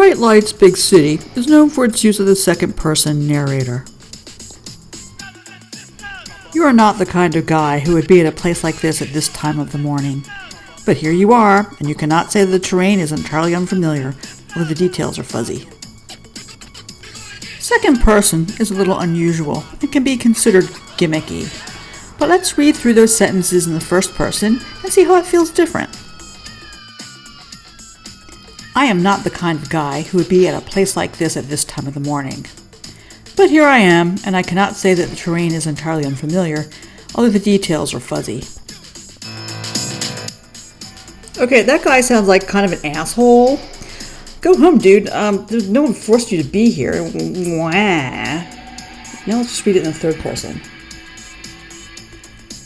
bright lights big city is known for its use of the second-person narrator. You are not the kind of guy who would be at a place like this at this time of the morning. But here you are, and you cannot say that the terrain is entirely unfamiliar, or the details are fuzzy. Second person is a little unusual and can be considered gimmicky. But let's read through those sentences in the first person and see how it feels different. I am not the kind of guy who would be at a place like this at this time of the morning. But here I am, and I cannot say that the terrain is entirely unfamiliar, although the details are fuzzy. Okay, that guy sounds like kind of an asshole. Go home, dude. No one forced you to be here. Wah. Now let's just read it in the third person.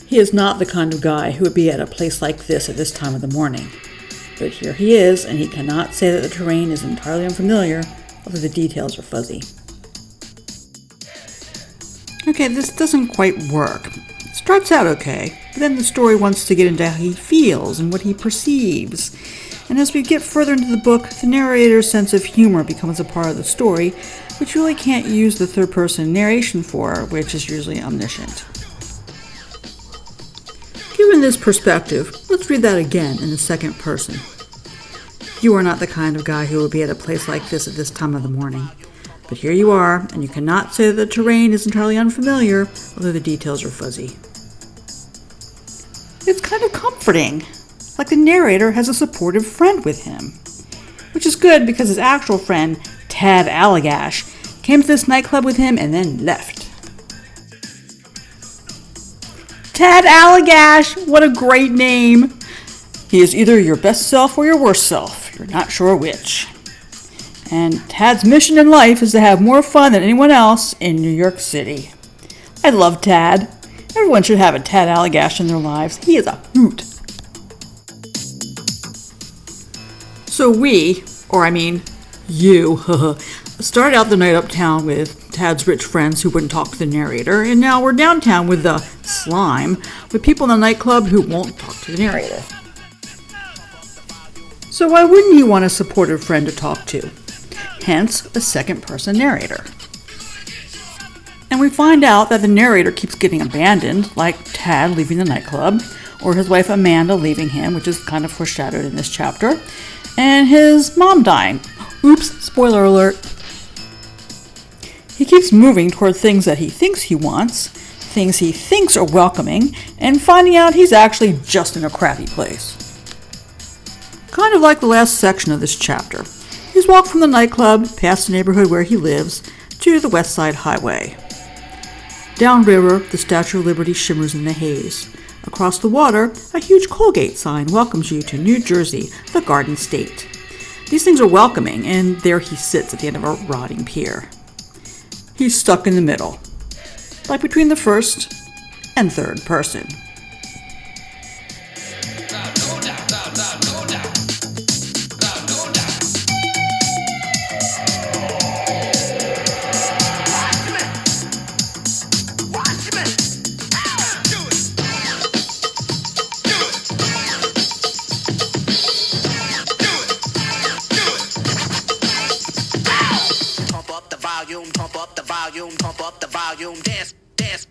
He is not the kind of guy who would be at a place like this at this time of the morning. But here he is, and he cannot say that the terrain is entirely unfamiliar, although the details are fuzzy. Okay, this doesn't quite work. It starts out okay, but then the story wants to get into how he feels and what he perceives. And as we get further into the book, the narrator's sense of humor becomes a part of the story, which you really can't use the third-person narration for, which is usually omniscient. Given this perspective, let's read that again in the second person. You are not the kind of guy who would be at a place like this at this time of the morning. But here you are, and you cannot say that the terrain is entirely unfamiliar, although the details are fuzzy. It's kind of comforting, like the narrator has a supportive friend with him. Which is good because his actual friend, Tad Allagash, came to this nightclub with him and then left. Tad Allagash! What a great name! He is either your best self or your worst self. You're not sure which. And Tad's mission in life is to have more fun than anyone else in New York City. I love Tad. Everyone should have a Tad Allagash in their lives. He is a hoot. So you, started out the night uptown with Tad's rich friends who wouldn't talk to the narrator, and now we're downtown with the slime, with people in the nightclub who won't talk to the narrator. So why wouldn't he want a supportive friend to talk to? Hence, a second-person narrator. And we find out that the narrator keeps getting abandoned, like Tad leaving the nightclub, or his wife Amanda leaving him, which is kind of foreshadowed in this chapter, and his mom dying. Oops, spoiler alert. He keeps moving toward things that he thinks he wants, things he thinks are welcoming, and finding out he's actually just in a crappy place. Kind of like the last section of this chapter. He's walked from the nightclub, past the neighborhood where he lives, to the West Side Highway. Downriver, the Statue of Liberty shimmers in the haze. Across the water, a huge Colgate sign welcomes you to New Jersey, the Garden State. These things are welcoming, and there he sits at the end of a rotting pier. He's stuck in the middle, like between the first and third person. Pump up the volume, pump up the volume, dance, dance.